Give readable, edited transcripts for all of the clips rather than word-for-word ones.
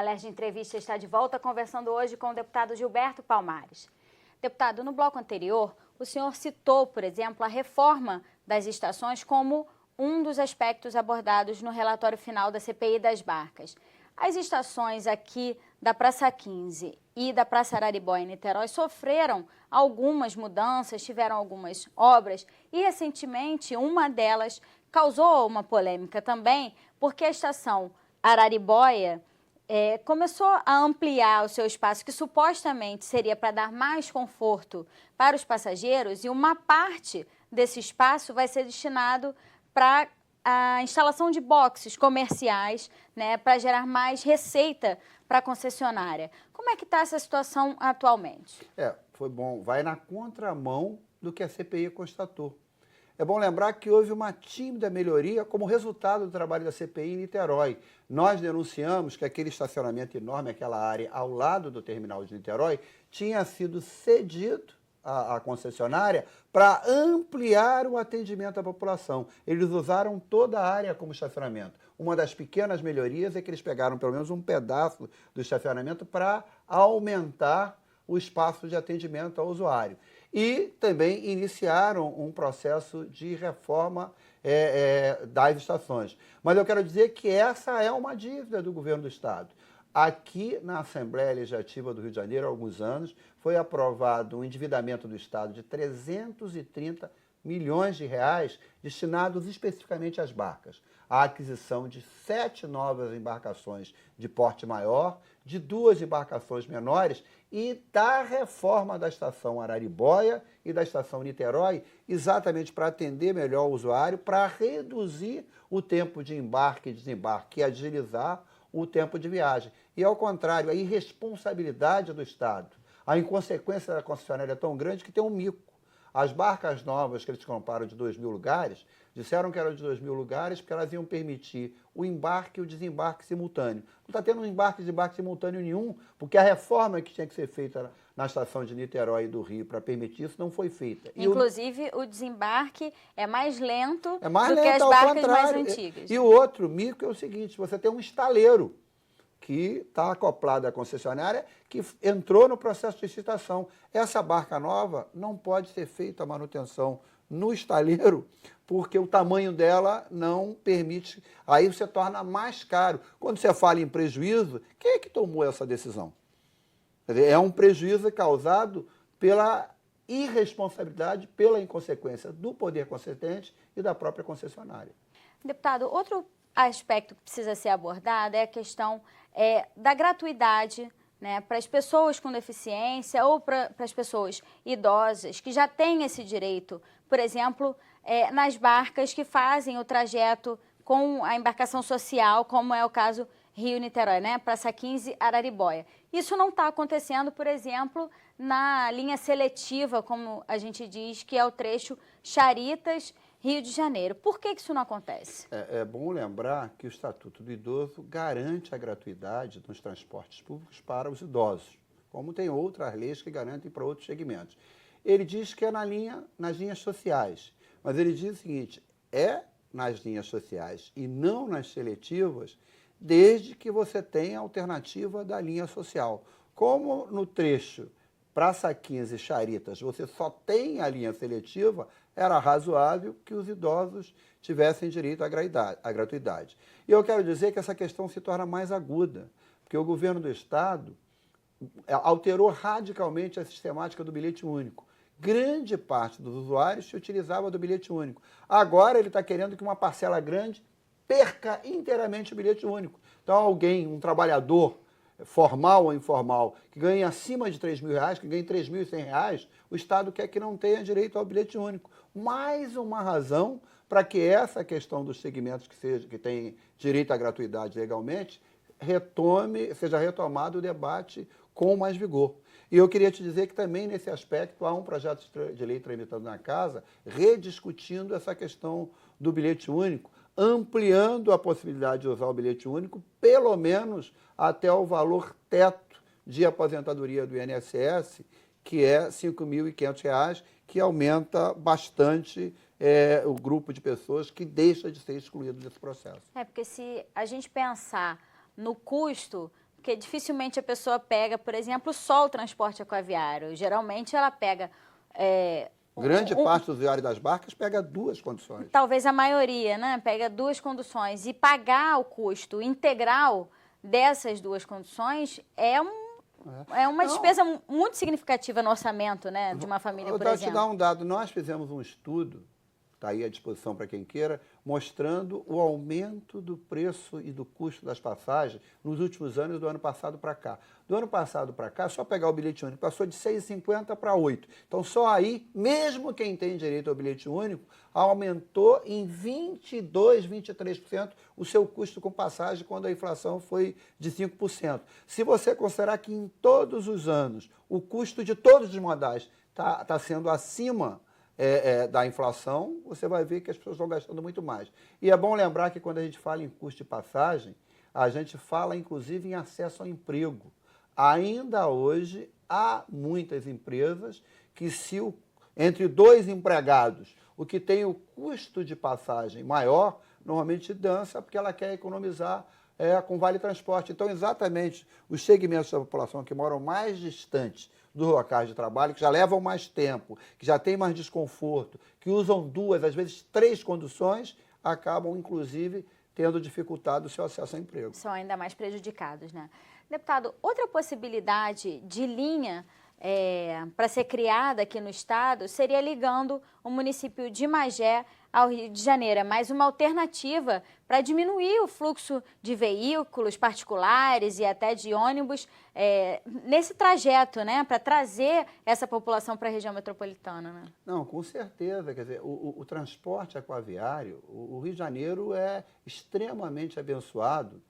Alerj Entrevista está de volta conversando hoje com o deputado Gilberto Palmares. Deputado, no bloco anterior, o senhor citou, por exemplo, a reforma das estações como um dos aspectos abordados no relatório final da CPI das Barcas. As estações aqui da Praça 15 e da Praça Araribóia em Niterói sofreram algumas mudanças, tiveram algumas obras e, recentemente, uma delas causou uma polêmica também, porque a estação Araribóia começou a ampliar o seu espaço, que supostamente seria para dar mais conforto para os passageiros, e uma parte desse espaço vai ser destinado para a instalação de boxes comerciais, né, para gerar mais receita para a concessionária. Como é que está essa situação atualmente? Foi bom. Vai na contramão do que a CPI constatou. É bom lembrar que houve uma tímida melhoria como resultado do trabalho da CPI em Niterói. Nós denunciamos que aquele estacionamento enorme, aquela área ao lado do terminal de Niterói, tinha sido cedido à concessionária para ampliar o atendimento à população. Eles usaram toda a área como estacionamento. Uma das pequenas melhorias é que eles pegaram pelo menos um pedaço do estacionamento para aumentar o espaço de atendimento ao usuário. E também iniciaram um processo de reforma das estações. Mas eu quero dizer que essa é uma dívida do governo do Estado. Aqui na Assembleia Legislativa do Rio de Janeiro, há alguns anos, foi aprovado um endividamento do Estado de 330 milhões de reais destinados especificamente às barcas. A aquisição de 7 novas embarcações de porte maior, de 2 embarcações menores e da reforma da estação Araribóia e da estação Niterói, exatamente para atender melhor o usuário, para reduzir o tempo de embarque e desembarque e agilizar o tempo de viagem. E, ao contrário, a irresponsabilidade do Estado, a inconsequência da concessionária é tão grande que tem um mico. As barcas novas que eles compraram de 2.000 lugares, disseram que eram de 2.000 lugares porque elas iam permitir o embarque e o desembarque simultâneo. Não está tendo um embarque e desembarque simultâneo nenhum, porque a reforma que tinha que ser feita na estação de Niterói e do Rio para permitir isso não foi feita. Inclusive, o desembarque é mais lento do lento, que as barcas mais antigas. E o outro mico é o seguinte, você tem um estaleiro que está acoplado à concessionária, que entrou no processo de licitação. Essa barca nova não pode ser feita a manutenção no estaleiro, porque o tamanho dela não permite, aí você torna mais caro. Quando você fala em prejuízo, quem é que tomou essa decisão? Quer dizer, é um prejuízo causado pela irresponsabilidade, pela inconsequência do poder concedente e da própria concessionária. Deputado, outro aspecto que precisa ser abordado é a questão da gratuidade, né, para as pessoas com deficiência ou para as pessoas idosas que já têm esse direito, por exemplo, nas barcas que fazem o trajeto com a embarcação social, como é o caso Rio-Niterói, né, Praça 15, Araribóia. Isso não está acontecendo, por exemplo, na linha seletiva, como a gente diz, que é o trecho Charitas, Rio de Janeiro. Por que isso não acontece? É bom lembrar que o Estatuto do Idoso garante a gratuidade nos transportes públicos para os idosos, como tem outras leis que garantem para outros segmentos. Ele diz que é nas linhas sociais, mas ele diz o seguinte, é nas linhas sociais e não nas seletivas, desde que você tenha alternativa da linha social. Como no trecho Praça 15 Charitas, você só tem a linha seletiva, era razoável que os idosos tivessem direito à gratuidade. E eu quero dizer que essa questão se torna mais aguda, porque o governo do Estado alterou radicalmente a sistemática do bilhete único. Grande parte dos usuários se utilizava do bilhete único. Agora ele está querendo que uma parcela grande perca inteiramente o bilhete único. Então alguém, um trabalhador, formal ou informal, que ganha acima de R$3.000, que ganha R$3.100, o Estado quer que não tenha direito ao bilhete único. Mais uma razão para que essa questão dos segmentos que têm direito à gratuidade legalmente seja retomado o debate com mais vigor. E eu queria te dizer que também nesse aspecto há um projeto de lei tramitando na casa rediscutindo essa questão do bilhete único, ampliando a possibilidade de usar o bilhete único, pelo menos até o valor teto de aposentadoria do INSS, que é R$ 5.500, que aumenta bastante o grupo de pessoas que deixa de ser excluído desse processo. Porque se a gente pensar no custo Porque dificilmente a pessoa pega, por exemplo, só o transporte aquaviário. Geralmente ela pega... Grande parte do usuário das barcas pega duas condições. Talvez a maioria, né? Pega duas conduções. E pagar o custo integral dessas duas conduções é uma despesa muito significativa no orçamento, né, de uma família, por Eu vou exemplo. te dar um dado. Nós fizemos um estudo, está aí à disposição para quem queira, mostrando o aumento do preço e do custo das passagens nos últimos anos, do ano passado para cá. Do ano passado para cá, só pegar o bilhete único, passou de R$ 6,50 para 8. Então, só aí, mesmo quem tem direito ao bilhete único, aumentou em 22%, 23% o seu custo com passagem quando a inflação foi de 5%. Se você considerar que em todos os anos o custo de todos os modais está sendo acima da inflação, você vai ver que as pessoas estão gastando muito mais. E é bom lembrar que quando a gente fala em custo de passagem, a gente fala inclusive em acesso ao emprego. Ainda hoje há muitas empresas que entre dois empregados, o que tem o custo de passagem maior, normalmente dança porque ela quer economizar com vale transporte. Então, exatamente, os segmentos da população que moram mais distantes dos locais de trabalho, que já levam mais tempo, que já têm mais desconforto, que usam duas, às vezes três conduções, acabam, inclusive, tendo dificultado o seu acesso ao emprego. São ainda mais prejudicados, né? Deputado, outra possibilidade de linha para ser criada aqui no estado seria ligando o município de Magé ao Rio de Janeiro. É mais uma alternativa para diminuir o fluxo de veículos particulares e até de ônibus nesse trajeto, né? Para trazer essa população para a região metropolitana, né? Não, com certeza. Quer dizer, o transporte aquaviário, o Rio de Janeiro é extremamente abençoado,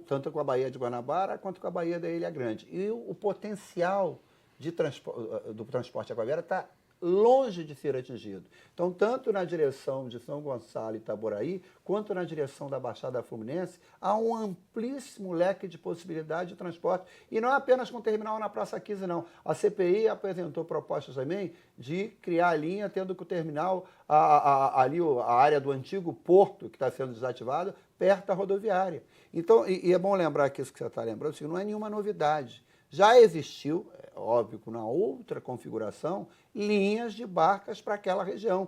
tanto com a Baía de Guanabara quanto com a Baía da Ilha Grande. E o potencial do transporte aquaviário está longe de ser atingido. Então, tanto na direção de São Gonçalo e Itaboraí, quanto na direção da Baixada Fluminense, há um amplíssimo leque de possibilidade de transporte. E não é apenas com terminal na Praça 15, não. A CPI apresentou propostas também de criar a linha, tendo que o terminal, ali a área do antigo porto, que está sendo desativado, perto da rodoviária. Então, e é bom lembrar que isso que você está lembrando, assim, não é nenhuma novidade. Já existiu, óbvio que na outra configuração, linhas de barcas para aquela região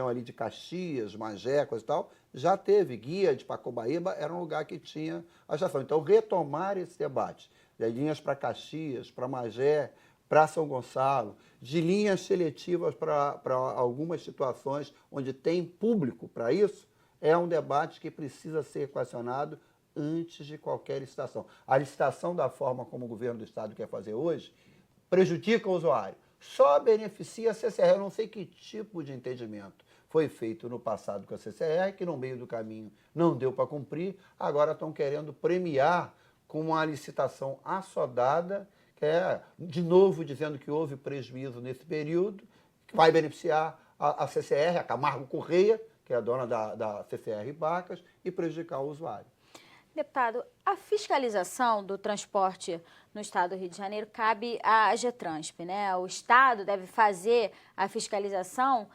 ali de Caxias, Magé, coisa e tal, já teve. Guia de Pacobaíba era um lugar que tinha a estação. Então, retomar esse debate de linhas para Caxias, para Magé, para São Gonçalo, de linhas seletivas para algumas situações onde tem público para isso, é um debate que precisa ser equacionado antes de qualquer licitação. A licitação, da forma como o governo do estado quer fazer hoje, prejudica o usuário. Só beneficia a CCR. Eu não sei que tipo de entendimento foi feito no passado com a CCR, que no meio do caminho não deu para cumprir, agora estão querendo premiar com uma licitação assodada, de novo dizendo que houve prejuízo nesse período, que vai beneficiar a CCR, a Camargo Correia, que é a dona da CCR Barcas, e prejudicar o usuário. Deputado, a fiscalização do transporte no estado do Rio de Janeiro cabe à GETRANSP, né? O estado deve fazer a fiscalização,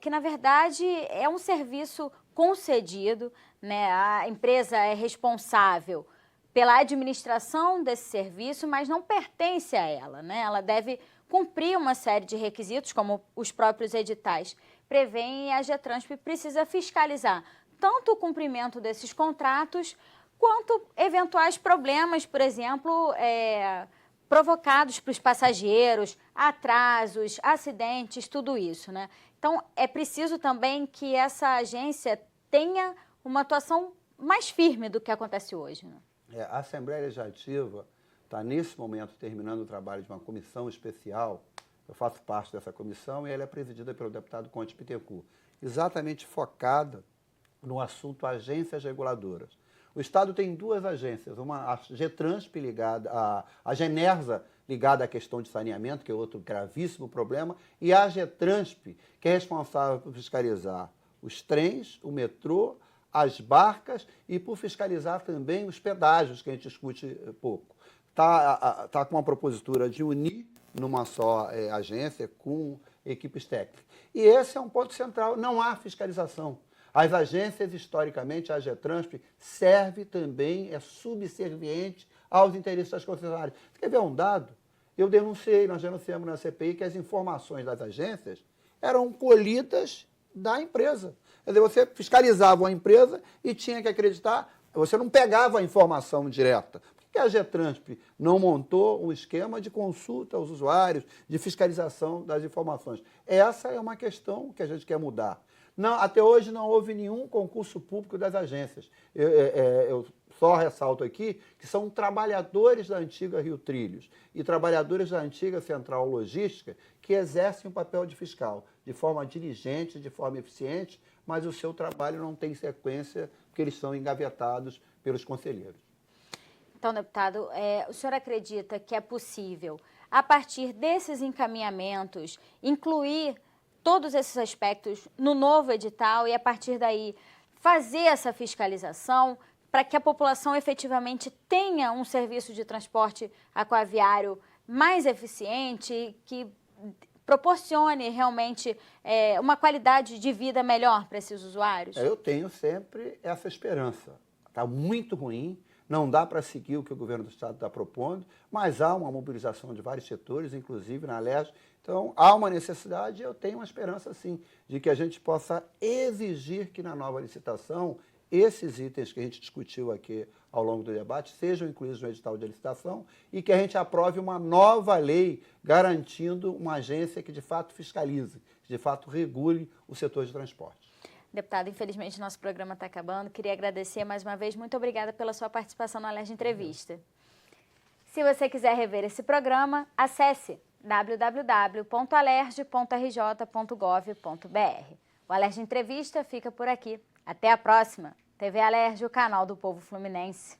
que na verdade é um serviço concedido, né? A empresa é responsável pela administração desse serviço, mas não pertence a ela, né? Ela deve cumprir uma série de requisitos, como os próprios editais prevêem, e a GETRANSP precisa fiscalizar tanto o cumprimento desses contratos, quanto eventuais problemas, por exemplo, provocados para os passageiros, atrasos, acidentes, tudo isso, né? Então, é preciso também que essa agência tenha uma atuação mais firme do que acontece hoje, né? A Assembleia Legislativa está, nesse momento, terminando o trabalho de uma comissão especial. Eu faço parte dessa comissão e ela é presidida pelo deputado Conte Pittencourt, exatamente focada no assunto agências reguladoras. O Estado tem duas agências, uma a GETRANSP ligada, a GENERSA ligada à questão de saneamento, que é outro gravíssimo problema, e a GETRANSP, que é responsável por fiscalizar os trens, o metrô, as barcas e por fiscalizar também os pedágios, que a gente discute pouco. Está com uma propositura de unir numa só agência com equipes técnicas. E esse é um ponto central, não há fiscalização. As agências, historicamente, a AGETRANSP serve também, é subserviente aos interesses das concessionárias. Você quer ver um dado? Eu denunciei, nós denunciamos na CPI que as informações das agências eram colhidas da empresa. Quer dizer, você fiscalizava a empresa e tinha que acreditar, você não pegava a informação direta. Por que a AGETRANSP não montou um esquema de consulta aos usuários, de fiscalização das informações? Essa é uma questão que a gente quer mudar. Não, até hoje não houve nenhum concurso público das agências. Eu só ressalto aqui que são trabalhadores da antiga Rio Trilhos e trabalhadores da antiga Central Logística que exercem o papel de fiscal de forma diligente, de forma eficiente, mas o seu trabalho não tem sequência porque eles são engavetados pelos conselheiros. Então, deputado, o senhor acredita que é possível, a partir desses encaminhamentos, incluir todos esses aspectos no novo edital e, a partir daí, fazer essa fiscalização para que a população efetivamente tenha um serviço de transporte aquaviário mais eficiente, que proporcione realmente uma qualidade de vida melhor para esses usuários? Eu tenho sempre essa esperança. Está muito ruim, não dá para seguir o que o governo do Estado está propondo, mas há uma mobilização de vários setores, inclusive na Alerj. Então, há uma necessidade, eu tenho uma esperança, sim, de que a gente possa exigir que na nova licitação esses itens que a gente discutiu aqui ao longo do debate sejam incluídos no edital de licitação e que a gente aprove uma nova lei garantindo uma agência que de fato fiscalize, que de fato regule o setor de transporte. Deputado, infelizmente nosso programa está acabando. Queria agradecer mais uma vez. Muito obrigada pela sua participação no Alerj Entrevista. Se você quiser rever esse programa, acesse www.alerj.rj.gov.br. O Alerj Entrevista fica por aqui. Até a próxima. TV Alerj, o canal do povo fluminense.